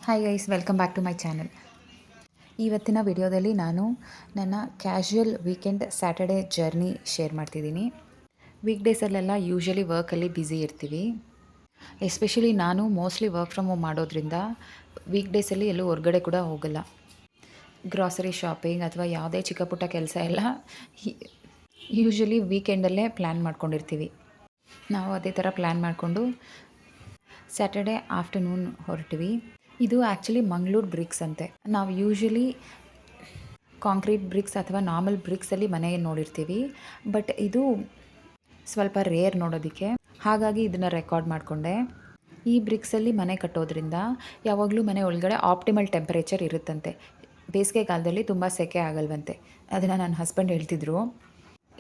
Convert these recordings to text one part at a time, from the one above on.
Hi guys, welcome back to my channel. ಇವತ್ತಿನ ವಿಡಿಯೋದಲ್ಲಿ ನಾನು ನನ್ನ casual weekend Saturday journey share ಮಾಡ್ತಿದ್ದೀನಿ. ವೀಕ್ ಡೇಸಲ್ಲೆಲ್ಲ ಯೂಶ್ವಲಿ ವರ್ಕಲ್ಲಿ ಬ್ಯುಸಿ ಇರ್ತೀವಿ. ಎಸ್ಪೆಷಲಿ ನಾನು ಮೋಸ್ಟ್ಲಿ ವರ್ಕ್ ಫ್ರಮ್ ಹೋಮ್ ಮಾಡೋದ್ರಿಂದ ವೀಕ್ ಡೇಸಲ್ಲಿ ಎಲ್ಲೂ ಹೊರಗಡೆ ಕೂಡ ಹೋಗಲ್ಲ. ಗ್ರಾಸರಿ ಶಾಪಿಂಗ್ ಅಥವಾ ಯಾವುದೇ ಚಿಕ್ಕ ಪುಟ್ಟ ಕೆಲಸ ಎಲ್ಲ ಯೂಶ್ವಲಿ ವೀಕೆಂಡಲ್ಲೇ ಪ್ಲ್ಯಾನ್ ಮಾಡ್ಕೊಂಡಿರ್ತೀವಿ. ನಾವು ಅದೇ ಥರ ಪ್ಲ್ಯಾನ್ ಮಾಡಿಕೊಂಡು ಸ್ಯಾಟರ್ಡೇ ಆಫ್ಟರ್ನೂನ್ ಹೊರಟಿವಿ. ಇದು ಆ್ಯಕ್ಚುಲಿ ಮಂಗಳೂರು ಬ್ರಿಕ್ಸ್ ಅಂತೆ. ನಾವು ಯೂಶ್ವಲಿ ಕಾಂಕ್ರೀಟ್ ಬ್ರಿಕ್ಸ್ ಅಥವಾ ನಾರ್ಮಲ್ ಬ್ರಿಕ್ಸಲ್ಲಿ ಮನೆ ನೋಡಿರ್ತೀವಿ, ಬಟ್ ಇದು ಸ್ವಲ್ಪ ರೇರ್ ನೋಡೋದಕ್ಕೆ. ಹಾಗಾಗಿ ಇದನ್ನು ರೆಕಾರ್ಡ್ ಮಾಡಿಕೊಂಡೆ. ಈ ಬ್ರಿಕ್ಸಲ್ಲಿ ಮನೆ ಕಟ್ಟೋದ್ರಿಂದ ಯಾವಾಗಲೂ ಮನೆ ಒಳಗಡೆ ಆಪ್ಟಿಮಲ್ ಟೆಂಪರೇಚರ್ ಇರುತ್ತಂತೆ. ಬೇಸಿಗೆಗಾಲದಲ್ಲಿ ತುಂಬ ಸೆಕೆ ಆಗಲ್ವಂತೆ. ಅದನ್ನು ನನ್ನ ಹಸ್ಬೆಂಡ್ ಹೇಳ್ತಿದ್ರು.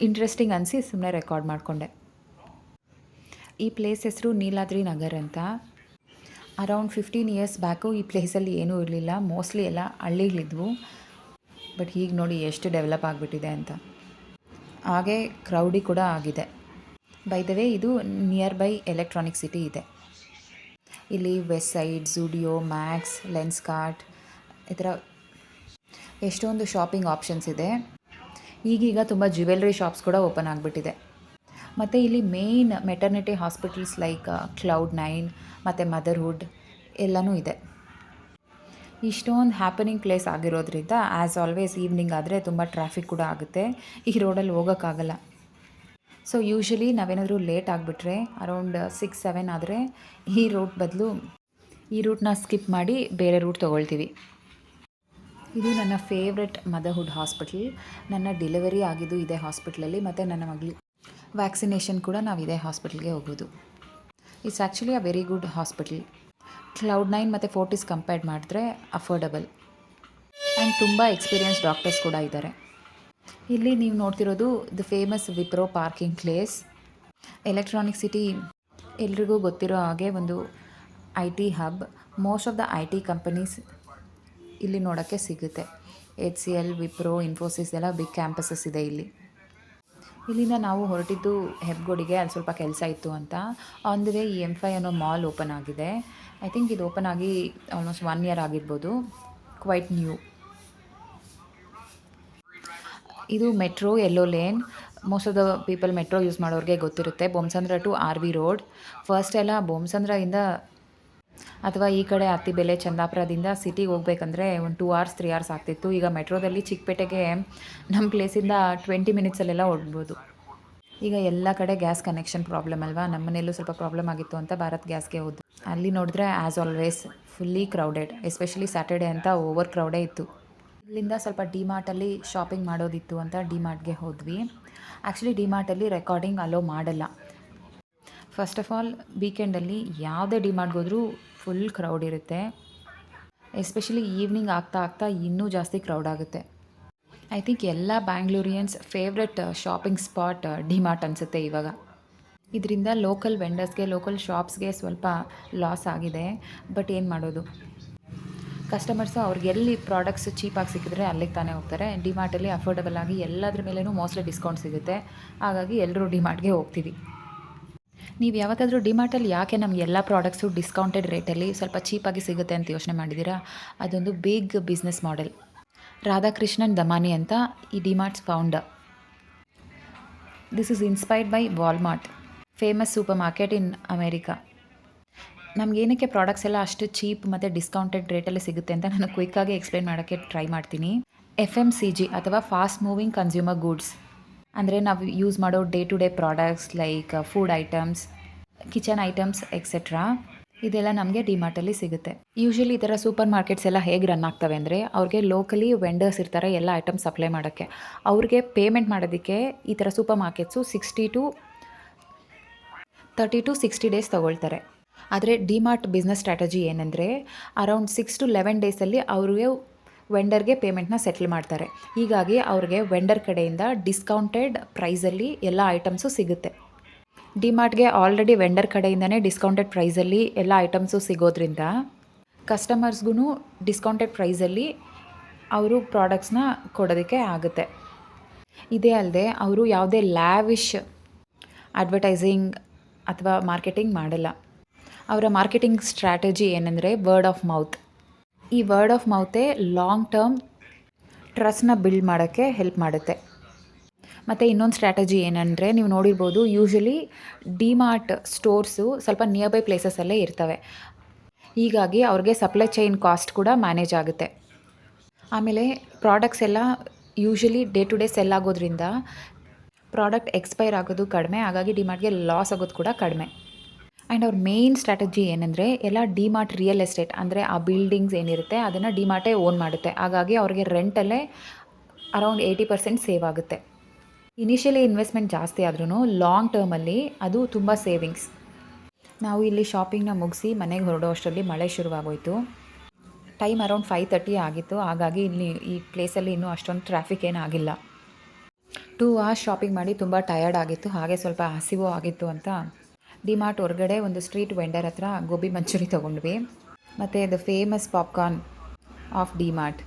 ಇಂಟ್ರೆಸ್ಟಿಂಗ್ ಅನಿಸಿ ಸುಮ್ಮನೆ ರೆಕಾರ್ಡ್ ಮಾಡಿಕೊಂಡೆ. ಈ ಪ್ಲೇಸ್ ಹೆಸರು ನೀಲಾದ್ರಿ ನಗರ್ ಅಂತ. ಅರೌಂಡ್ 15 ಇಯರ್ಸ್ ಬ್ಯಾಕು ಈ ಪ್ಲೇಸಲ್ಲಿ ಏನೂ ಇರಲಿಲ್ಲ. ಮೋಸ್ಟ್ಲಿ ಎಲ್ಲ ಹಳ್ಳಿಗಳಿದ್ವು. ಬಟ್ ಈಗ ನೋಡಿ ಎಷ್ಟು ಡೆವಲಪ್ ಆಗಿಬಿಟ್ಟಿದೆ ಅಂತ. ಹಾಗೆ ಕ್ರೌಡಿ ಕೂಡ ಆಗಿದೆ. ಬೈ ದ ವೇ, ಇದು ನಿಯರ್ ಬೈ ಎಲೆಕ್ಟ್ರಾನಿಕ್ ಸಿಟಿ ಇದೆ. ಇಲ್ಲಿ Westside, Zudio, Max, Lenskart ಈ ಥರ ಎಷ್ಟೊಂದು ಶಾಪಿಂಗ್ ಆಪ್ಷನ್ಸ್ ಇದೆ. ಈಗೀಗ ತುಂಬ ಜ್ಯುವೆಲ್ರಿ ಶಾಪ್ಸ್ ಕೂಡ ಓಪನ್ ಆಗಿಬಿಟ್ಟಿದೆ. ಮತ್ತು ಇಲ್ಲಿ main maternity hospitals like Cloud9 ಮತ್ತು ಮದರ್ಹುಡ್ ಎಲ್ಲನೂ ಇದೆ. ಇಷ್ಟೊಂದು ಹ್ಯಾಪನಿಂಗ್ ಪ್ಲೇಸ್ ಆಗಿರೋದ್ರಿಂದ ಆ್ಯಸ್ ಆಲ್ವೇಸ್ ಈವ್ನಿಂಗ್ ಆದರೆ ತುಂಬ ಟ್ರಾಫಿಕ್ ಕೂಡ ಆಗುತ್ತೆ. ಈ ರೋಡಲ್ಲಿ ಹೋಗೋಕ್ಕಾಗಲ್ಲ. ಸೊ ಯೂಶ್ವಲಿ ನಾವೇನಾದರೂ ಲೇಟ್ ಆಗಿಬಿಟ್ರೆ ಅರೌಂಡ್ 6-7 ಆದರೆ ಈ ರೂಟ್ ಬದಲು ಈ ರೂಟ್ನ ಸ್ಕಿಪ್ ಮಾಡಿ ಬೇರೆ ರೂಟ್ ತೊಗೊಳ್ತೀವಿ. ಇದು ನನ್ನ ಫೇವ್ರೆಟ್ ಮದರ್ಹುಡ್ ಹಾಸ್ಪಿಟಲ್. ನನ್ನ ಡೆಲಿವರಿ ಆಗಿದ್ದು ಇದೇ ಹಾಸ್ಪಿಟ್ಲಲ್ಲಿ, ಮತ್ತು ನನ್ನ ಮಗಳು ವ್ಯಾಕ್ಸಿನೇಷನ್ ಕೂಡ ನಾವು ಇದೇ ಹಾಸ್ಪಿಟಲ್ಗೆ ಹೋಗೋದು. It's actually a very good hospital. Cloud9 ಮತ್ತು ಫೋರ್ಟಿಸ್ ಕಂಪೇರ್ ಮಾಡಿದ್ರೆ ಅಫೋರ್ಡಬಲ್ ಆ್ಯಂಡ್ ತುಂಬ ಎಕ್ಸ್ಪೀರಿಯನ್ಸ್ ಡಾಕ್ಟರ್ಸ್ ಕೂಡ ಇದ್ದಾರೆ. ಇಲ್ಲಿ ನೀವು ನೋಡ್ತಿರೋದು the famous Wipro parking place. Electronic City ಎಲ್ರಿಗೂ ಗೊತ್ತಿರೋ ಹಾಗೆ ಒಂದು IT hub. Most of the IT companies ಇಲ್ಲಿ ನೋಡೋಕ್ಕೆ ಸಿಗುತ್ತೆ. HCL, ವಿಪ್ರೋ, ಇನ್ಫೋಸಿಸ್ ಎಲ್ಲ ಬಿಗ್ ಕ್ಯಾಂಪಸಸ್ ಇದೆ ಇಲ್ಲಿ. ಇಲ್ಲಿಂದ ನಾವು ಹೊರಟಿದ್ದು ಹೆಬ್ಗೋಡಿಗೆ. ಅಲ್ಲಿ ಸ್ವಲ್ಪ ಕೆಲಸ ಇತ್ತು ಅಂತ. ಆನ್ ದಿ ವೇ ಈ M5 ಅನ್ನೋ ಮಾಲ್ ಓಪನ್ ಆಗಿದೆ. ಐ ಥಿಂಕ್ ಇದು ಓಪನ್ ಆಗಿ ಆಲ್ಮೋಸ್ಟ್ 1 ಇಯರ್ ಆಗಿರ್ಬೋದು. Quite new. ಇದು metro yellow lane. Most of the people metro use ಮಾಡೋರಿಗೆ ಗೊತ್ತಿರುತ್ತೆ. Bommasandra to RV road. First ಎಲ್ಲ ಬೊಮ್ಮಸಂದ್ರದಿಂದ ಅಥವಾ ಈ ಕಡೆ ಅತ್ತಿಬೆಲೆ, ಚಂದಾಪುರದಿಂದ ಸಿಟಿಗೆ ಹೋಗ್ಬೇಕಂದ್ರೆ ಒಂದು 2 hours 3 hours ಆಗ್ತಿತ್ತು. ಈಗ ಮೆಟ್ರೋದಲ್ಲಿ ಚಿಕ್ಕಪೇಟೆಗೆ ನಮ್ಮ ಪ್ಲೇಸಿಂದ 20 ಮಿನಿಟ್ಸಲ್ಲೆಲ್ಲ ಹೊರಡ್ಬೋದು. ಈಗ ಎಲ್ಲ ಕಡೆ ಗ್ಯಾಸ್ ಕನೆಕ್ಷನ್ ಪ್ರಾಬ್ಲಮ್ ಅಲ್ವಾ. ನಮ್ಮ ಮನೆಯಲ್ಲೂ ಸ್ವಲ್ಪ ಪ್ರಾಬ್ಲಮ್ ಆಗಿತ್ತು ಅಂತ ಭಾರತ್ ಗ್ಯಾಸ್ಗೆ ಹೋದ್ವಿ. ಅಲ್ಲಿ ನೋಡಿದ್ರೆ as always fully crowded. Especially Saturday ಅಂತ ಓವರ್ ಕ್ರೌಡೇ ಇತ್ತು. ಇಲ್ಲಿಂದ ಸ್ವಲ್ಪ ಡಿಮಾರ್ಟಲ್ಲಿ ಶಾಪಿಂಗ್ ಮಾಡೋದಿತ್ತು ಅಂತ ಡಿಮಾರ್ಟ್ಗೆ ಹೋದ್ವಿ. ಆ್ಯಕ್ಚುಲಿ ಡಿಮಾರ್ಟಲ್ಲಿ ರೆಕಾರ್ಡಿಂಗ್ ಅಲೋ ಮಾಡಲ್ಲ. ಫಸ್ಟ್ ಆಫ್ ಆಲ್ ವೀಕೆಂಡಲ್ಲಿ ಯಾವುದೇ ಡಿಮಾರ್ಟ್ಗೆ ಹೋದರೂ ಫುಲ್ ಕ್ರೌಡ್ ಇರುತ್ತೆ. ಎಸ್ಪೆಷಲಿ ಈವ್ನಿಂಗ್ ಆಗ್ತಾ ಇನ್ನೂ ಜಾಸ್ತಿ ಕ್ರೌಡ್ ಆಗುತ್ತೆ. ಐ ಥಿಂಕ್ ಎಲ್ಲ ಬ್ಯಾಂಗ್ಳೂರಿಯನ್ಸ್ ಫೇವ್ರೆಟ್ ಶಾಪಿಂಗ್ ಸ್ಪಾಟ್ ಡಿಮಾರ್ಟ್ ಅನಿಸುತ್ತೆ ಇವಾಗ. ಇದರಿಂದ ಲೋಕಲ್ ವೆಂಡರ್ಸ್ಗೆ, ಲೋಕಲ್ ಶಾಪ್ಸ್ಗೆ ಸ್ವಲ್ಪ ಲಾಸ್ ಆಗಿದೆ. ಬಟ್ ಏನು ಮಾಡೋದು, ಕಸ್ಟಮರ್ಸು ಅವ್ರಿಗೆ ಎಲ್ಲಿ ಪ್ರಾಡಕ್ಟ್ಸ್ ಚೀಪಾಗಿ ಸಿಕ್ಕಿದ್ರೆ ಅಲ್ಲಿಗೆ ತಾನೇ ಹೋಗ್ತಾರೆ. ಡಿಮಾರ್ಟಲ್ಲಿ ಅಫೋರ್ಡಬಲ್ ಆಗಿ ಎಲ್ಲದ್ರ ಮೇಲೂ ಮೋಸ್ಟ್ಲಿ ಡಿಸ್ಕೌಂಟ್ ಸಿಗುತ್ತೆ. ಹಾಗಾಗಿ ಎಲ್ಲರೂ ಡಿಮಾರ್ಟ್ಗೆ ಹೋಗ್ತೀವಿ. ನೀವು ಯಾವತ್ತಾದರೂ ಡಿಮಾರ್ಟಲ್ಲಿ ಯಾಕೆ ನಮ್ಗೆ ಎಲ್ಲ ಪ್ರಾಡಕ್ಟ್ಸು ಡಿಸ್ಕೌಂಟೆಡ್ ರೇಟಲ್ಲಿ ಸ್ವಲ್ಪ ಚೀಪಾಗಿ ಸಿಗುತ್ತೆ ಅಂತ ಯೋಚನೆ ಮಾಡಿದ್ದೀರಾ? ಅದೊಂದು big business model. Radhakrishnan Damani ಅಂತ ಈ DMart's founder. This is inspired by Walmart, famous supermarket in America. ನಮಗೇನಕ್ಕೆ ಪ್ರಾಡಕ್ಟ್ಸ್ ಎಲ್ಲ ಅಷ್ಟು ಚೀಪ್ ಮತ್ತು ಡಿಸ್ಕೌಂಟೆಡ್ ರೇಟಲ್ಲಿ ಸಿಗುತ್ತೆ ಅಂತ ನಾನು ಕ್ವಿಕ್ಕಾಗಿ ಎಕ್ಸ್ಪ್ಲೈನ್ ಮಾಡೋಕ್ಕೆ ಟ್ರೈ ಮಾಡ್ತೀನಿ. FMCG ಅಥವಾ ಫಾಸ್ಟ್ ಮೂವಿಂಗ್ ಕನ್ಸ್ಯೂಮರ್ ಗೂಡ್ಸ್ ಅಂದರೆ ನಾವು ಯೂಸ್ ಮಾಡೋ day to day products like food items, kitchen items etcetera. ಇದೆಲ್ಲ ನಮಗೆ ಡಿಮಾರ್ಟಲ್ಲಿ ಸಿಗುತ್ತೆ. ಯೂಶ್ವಲಿ ಈ ಥರ ಸೂಪರ್ ಮಾರ್ಕೆಟ್ಸ್ ಎಲ್ಲ ಹೇಗೆ ರನ್ ಆಗ್ತವೆ ಅಂದರೆ, ಅವ್ರಿಗೆ ಲೋಕಲಿ ವೆಂಡರ್ಸ್ ಇರ್ತಾರೆ ಎಲ್ಲ ಐಟಮ್ಸ್ ಸಪ್ಲೈ ಮಾಡೋಕ್ಕೆ. ಅವ್ರಿಗೆ ಪೇಮೆಂಟ್ ಮಾಡೋದಕ್ಕೆ ಈ ಥರ ಸೂಪರ್ ಮಾರ್ಕೆಟ್ಸು 30 to 60 ಡೇಸ್ ತೊಗೊಳ್ತಾರೆ. ಆದರೆ ಡಿಮಾರ್ಟ್ ಬಿಸ್ನೆಸ್ ಸ್ಟ್ರಾಟಜಿ ಏನಂದರೆ, ಅರೌಂಡ್ 6 to 11 ಡೇಸಲ್ಲಿ ಅವ್ರಿಗೆ ವೆಂಡರ್ಗೆ ಪೇಮೆಂಟ್ನ ಸೆಟ್ಲ್ ಮಾಡ್ತಾರೆ. ಹೀಗಾಗಿ ಅವ್ರಿಗೆ ವೆಂಡರ್ ಕಡೆಯಿಂದ ಡಿಸ್ಕೌಂಟೆಡ್ ಪ್ರೈಸಲ್ಲಿ ಎಲ್ಲ ಐಟಮ್ಸು ಸಿಗುತ್ತೆ. ಡಿಮಾರ್ಟ್ಗೆ ಆಲ್ರೆಡಿ ವೆಂಡರ್ ಕಡೆಯಿಂದನೇ ಡಿಸ್ಕೌಂಟೆಡ್ ಪ್ರೈಸಲ್ಲಿ ಎಲ್ಲ ಐಟಮ್ಸು ಸಿಗೋದ್ರಿಂದ ಕಸ್ಟಮರ್ಸ್ಗೂ ಡಿಸ್ಕೌಂಟೆಡ್ ಪ್ರೈಸಲ್ಲಿ ಅವರು ಪ್ರಾಡಕ್ಟ್ಸ್ನ ಕೊಡೋದಕ್ಕೆ ಆಗುತ್ತೆ. ಇದೇ ಅಲ್ಲದೆ ಅವರು ಯಾವುದೇ ಲ್ಯಾವಿಶ್ ಅಡ್ವರ್ಟೈಸಿಂಗ್ ಅಥವಾ ಮಾರ್ಕೆಟಿಂಗ್ ಮಾಡಲ್ಲ. ಅವರ ಮಾರ್ಕೆಟಿಂಗ್ ಸ್ಟ್ರಾಟಜಿ ಏನಂದರೆ ವರ್ಡ್ ಆಫ್ ಮೌತ್. ಈ ವರ್ಡ್ ಆಫ್ ಮೌತೇ ಲಾಂಗ್ ಟರ್ಮ್ ಟ್ರಸ್ಟ್ನ ಬಿಲ್ಡ್ ಮಾಡೋಕ್ಕೆ ಹೆಲ್ಪ್ ಮಾಡುತ್ತೆ. ಮತ್ತು ಇನ್ನೊಂದು ಸ್ಟ್ರಾಟಜಿ ಏನಂದರೆ, ನೀವು ನೋಡಿರ್ಬೋದು ಯೂಶ್ವಲಿ ಡಿಮಾರ್ಟ್ ಸ್ಟೋರ್ಸು ಸ್ವಲ್ಪ ನಿಯರ್ ಬೈ ಪ್ಲೇಸಸಲ್ಲೇ ಇರ್ತವೆ. ಹೀಗಾಗಿ ಅವ್ರಿಗೆ ಸಪ್ಲೈ ಚೈನ್ ಕಾಸ್ಟ್ ಕೂಡ ಮ್ಯಾನೇಜ್ ಆಗುತ್ತೆ. ಆಮೇಲೆ ಪ್ರಾಡಕ್ಟ್ಸ್ ಎಲ್ಲ usually day to day sell ಆಗೋದ್ರಿಂದ ಪ್ರಾಡಕ್ಟ್ ಎಕ್ಸ್ಪೈರ್ ಆಗೋದು ಕಡಿಮೆ, ಹಾಗಾಗಿ ಡಿಮಾರ್ಟ್ಗೆ ಲಾಸ್ ಆಗೋದು ಕೂಡ ಕಡಿಮೆ. ಆ್ಯಂಡ್ ಅವ್ರ ಮೇಯ್ನ್ ಸ್ಟ್ರಾಟಜಿ ಏನಂದರೆ, ಎಲ್ಲ ಡಿಮಾರ್ಟ್ ರಿಯಲ್ ಎಸ್ಟೇಟ್ ಅಂದರೆ ಆ ಬಿಲ್ಡಿಂಗ್ಸ್ ಏನಿರುತ್ತೆ ಅದನ್ನು ಡಿಮಾರ್ಟೇ ಓನ್ ಮಾಡುತ್ತೆ. ಹಾಗಾಗಿ ಅವ್ರಿಗೆ ರೆಂಟಲ್ಲೇ ಅರೌಂಡ್ 80% ಸೇವ್ ಆಗುತ್ತೆ. ಇನಿಷಿಯಲಿ ಇನ್ವೆಸ್ಟ್ಮೆಂಟ್ ಜಾಸ್ತಿ ಆದ್ರೂ ಲಾಂಗ್ ಟರ್ಮಲ್ಲಿ ಅದು ತುಂಬ ಸೇವಿಂಗ್ಸ್. ನಾವು ಇಲ್ಲಿ ಶಾಪಿಂಗ್ನ ಮುಗಿಸಿ ಮನೆಗೆ ಹೊರಡೋ ಅಷ್ಟರಲ್ಲಿ ಮಳೆ ಶುರುವಾಗೋಯಿತು. ಟೈಮ್ ಅರೌಂಡ್ 5:30 ಆಗಿತ್ತು. ಹಾಗಾಗಿ ಇಲ್ಲಿ ಈ ಪ್ಲೇಸಲ್ಲಿ ಇನ್ನೂ ಅಷ್ಟೊಂದು ಟ್ರಾಫಿಕ್ ಏನಾಗಿಲ್ಲ. 2 hours ಶಾಪಿಂಗ್ ಮಾಡಿ ತುಂಬ ಟಯರ್ಡ್ ಆಗಿತ್ತು, ಹಾಗೆ ಸ್ವಲ್ಪ ಹಸಿವು ಆಗಿತ್ತು ಅಂತ ಡಿಮಾರ್ಟ್ ಹೊರಗಡೆ ಒಂದು ಸ್ಟ್ರೀಟ್ ವೆಂಡರ್ ಹತ್ರ ಗೋಬಿ ಮಂಚೂರಿ ತೊಗೊಂಡ್ವಿ. ಮತ್ತು the famous popcorn of DMart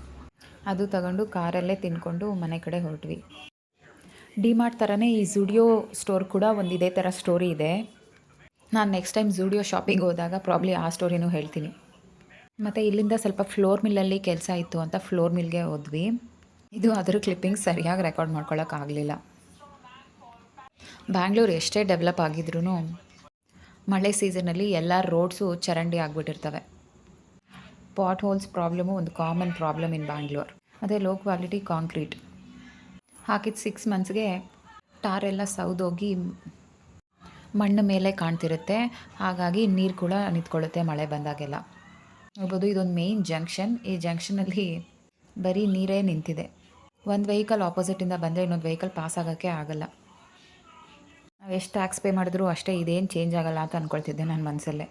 ಅದು ತಗೊಂಡು ಕಾರಲ್ಲೇ ತಿಂದ್ಕೊಂಡು ಮನೆ ಕಡೆ ಹೊರಟ್ವಿ. ಡಿಮಾರ್ಟ್ ಥರನೇ ಈ ಝುಡಿಯೋ ಸ್ಟೋರ್ ಕೂಡ ಒಂದು ಇದೇ ಥರ ಸ್ಟೋರಿ ಇದೆ. ನಾನು ನೆಕ್ಸ್ಟ್ ಟೈಮ್ ಝುಡಿಯೋ ಶಾಪಿಂಗ್ ಹೋದಾಗ ಪ್ರಾಬ್ಲಿ ಆ ಸ್ಟೋರಿನೂ ಹೇಳ್ತೀನಿ. ಮತ್ತು ಇಲ್ಲಿಂದ ಸ್ವಲ್ಪ ಫ್ಲೋರ್ ಮಿಲ್ಲಲ್ಲಿ ಕೆಲಸ ಇತ್ತು ಅಂತ ಫ್ಲೋರ್ ಮಿಲ್ಗೆ ಹೋದ್ವಿ. ಇದು ಅದರ ಕ್ಲಿಪ್ಪಿಂಗ್ಸ್ ಸರಿಯಾಗಿ ರೆಕಾರ್ಡ್ ಮಾಡ್ಕೊಳ್ಳೋಕ್ಕಾಗಲಿಲ್ಲ. ಬ್ಯಾಂಗ್ಳೂರು ಎಷ್ಟೇ ಡೆವಲಪ್ ಆಗಿದ್ರೂ ಮಳೆ ಸೀಸನಲ್ಲಿ ಎಲ್ಲ ರೋಡ್ಸು ಚರಂಡಿ ಆಗಿಬಿಟ್ಟಿರ್ತವೆ. ಪಾಟ್ ಹೋಲ್ಸ್ ಪ್ರಾಬ್ಲಮು ಒಂದು ಕಾಮನ್ ಪ್ರಾಬ್ಲಮ್ ಇನ್ ಬ್ಯಾಂಗ್ಳೂರ್. ಮತ್ತು ಲೋ ಕ್ವಾಲಿಟಿ ಕಾಂಕ್ರೀಟ್ ಹಾಕಿದ 6 monthsಗೆ ಟಾರೆಲ್ಲ ಸೌದೋಗಿ ಮಣ್ಣು ಮೇಲೆ ಕಾಣ್ತಿರುತ್ತೆ. ಹಾಗಾಗಿ ನೀರು ಕೂಡ ನಿಂತ್ಕೊಳ್ಳುತ್ತೆ ಮಳೆ ಬಂದಾಗೆಲ್ಲ. ನೋಡ್ಬೋದು ಇದೊಂದು ಮೇಯ್ನ್ ಜಂಕ್ಷನ್. ಈ ಜಂಕ್ಷನಲ್ಲಿ ಬರೀ ನೀರೇ ನಿಂತಿದೆ. ಒಂದು ವೆಹಿಕಲ್ ಆಪೋಸಿಟಿಂದ ಬಂದರೆ ಇನ್ನೊಂದು ವೆಹಿಕಲ್ ಪಾಸ್ ಆಗೋಕ್ಕೆ ಆಗಲ್ಲ. ನಾವು ಎಷ್ಟು ಟ್ಯಾಕ್ಸ್ ಪೇ ಮಾಡಿದ್ರೂ ಅಷ್ಟೇ, ಇದೇನು ಚೇಂಜ್ ಆಗಲ್ಲ ಅಂತ ಅಂದ್ಕೊಳ್ತಿದ್ದೆ ನನ್ನ ಮನಸ್ಸಲ್ಲೇ.